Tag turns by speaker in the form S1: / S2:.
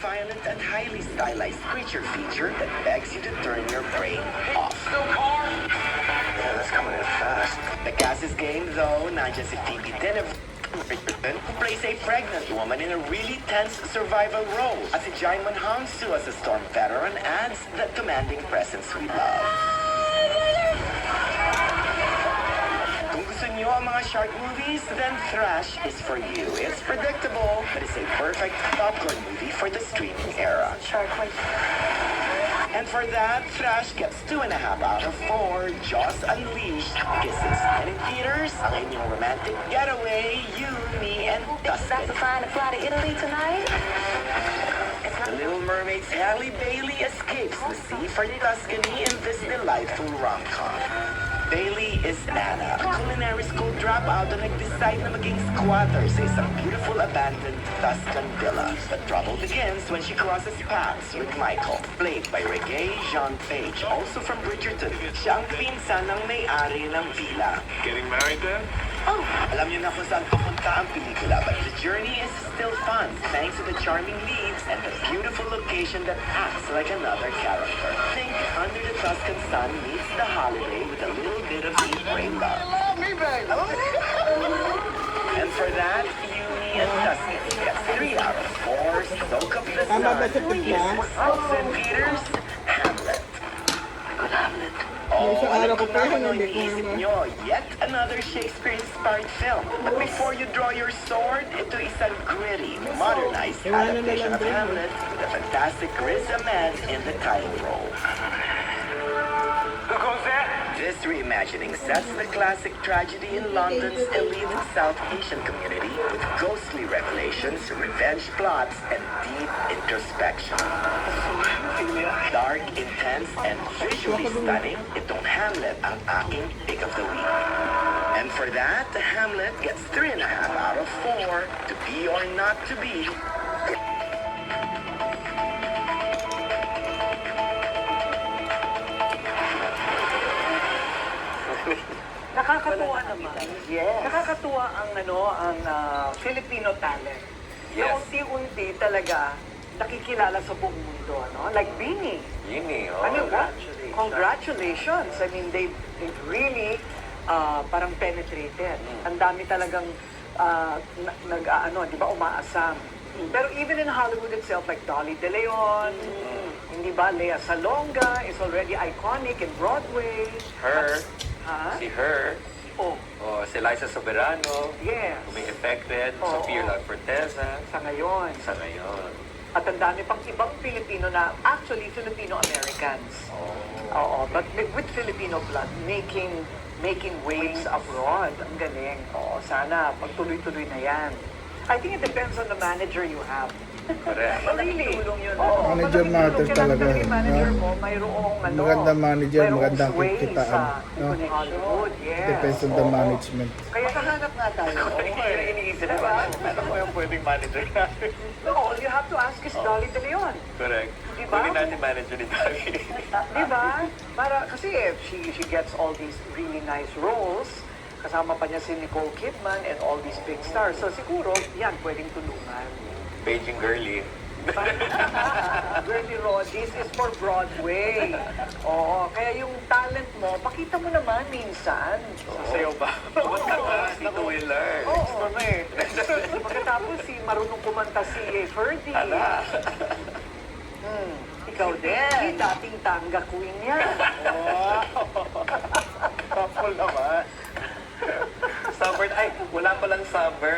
S1: Violent and highly stylized creature feature that begs you to turn your brain off.
S2: No car!
S1: Yeah, that's coming in fast. The cast is game though, not just a Phoebe Richardson, who plays a pregnant woman in a really tense survival role. As si Jaimon Hounsou as a Storm veteran adds that commanding presence we love. Kung gusto niyo ang mga shark movies, then Thrash is for you. It's predictable, but it's a perfect popcorn movie for the streaming era.
S3: Shark Week.
S1: And for that, Thrash gets 2.5 out of 4. Jaws Unleashed kisses. And in theaters, ang inyong romantic getaway, you, me, and
S3: That's
S1: Tuscany.
S3: the flying to fly to Italy tonight?
S1: The Little Mermaid's Halle Bailey escapes the sea for Tuscany in this delightful rom-com. Bailey is Anna, a culinary school dropout na nag-decide na maging squatter sa isang beautiful abandoned Tuscan villa. But trouble begins when she crosses paths with Michael, played by Reggae Jean Page, also from Bridgerton. Siya ang pinsan ng may-ari ng villa.
S2: Getting married then?
S1: Oh, alam niyo na kung saan papunta ang pelikula, but the journey is still fun thanks to the charming leads and the beautiful location that acts like another character. Think Under the Tuscan Sun meets The Holiday with a little bit of Eat, Pray, Love. And for that, Yumi and Tuscany gets 3 out of 4. Soak up the sun. Yes, also in theaters, Hamlet. Good Hamlet. Oh, alam ko na kung iniisip nyo, yet another Shakespeare-inspired film. But before you draw your sword, ito isang gritty, modernized adaptation of Hamlet with a fantastic Riz Ahmed in the title role.
S2: Who goes there?
S1: This reimagining sets the classic tragedy in London's elite South Asian community with ghostly revelations, revenge plots, and deep introspection. Dark, intense, and visually stunning, itong Hamlet ang aking pick of the week. And for that, Hamlet gets 3.5 out of 4. To be or not to be.
S4: Nakakatuwa naman.
S1: Yes.
S4: Nakakatuwa ang Filipino talent.
S2: Yes.
S4: Na unti-unti talaga nakikilala sa buong mundo, ano? Like Bini.
S2: Yini, oh.
S4: Ano ba? Congratulations. I mean, they really parang penetrated. Ang dami talagang di ba, umaasam. Pero even in Hollywood itself, like Dolly De Leon, hindi ba, Lea Salonga is already iconic in Broadway.
S2: Her.
S4: Ha?
S2: Si Her.
S4: Oh,
S2: Oh, si Liza Soberano.
S4: yes.
S2: May affected.
S4: Oo.
S2: Sophia Lagforteza.
S4: Sa ngayon.
S2: Sa ngayon.
S4: At ang dami pang ibang Pilipino na actually Filipino-Americans. Oo, but with Filipino blood, making waves abroad. Ang galing. Oo, sana pagtuloy-tuloy na yan. I think it depends on the manager you have.
S2: Correct.
S4: Really? Tulong yun.
S5: Manager matter talaga,
S4: Yung manager
S5: no?
S4: mo, mayroong
S5: Magandang manager,
S4: mayroong
S5: magandang
S4: sway
S5: kikitaan,
S4: sa
S5: no?
S4: Hollywood, yes.
S5: Depends on the management.
S4: Kaya kahanap nga tayo.
S2: Iniisip ko, ano ko yung pwedeng manager natin?
S4: No, all you have to ask is Dolly De Leon.
S2: Correct.
S4: Diba?
S2: Pwede natin manager ni Dali.
S4: Di ba? Para, kasi she gets all these really nice roles, kasama pa niya si Nicole Kidman and all these big stars. So siguro, yan, pwedeng tulungan.
S2: Beijing girly.
S4: Girlie Rodis is for Broadway. Oo, kaya yung talent mo, pakita mo naman minsan.
S2: Sasayaw ba? Kumanta ka. Dito will learn.
S4: Oo, pagkatapos si marunong kumanta si Ferdy.
S2: Ala.
S4: Ikaw din. Dating tanga queen yan.
S2: Couple naman. Summer, ay, wala palang summer.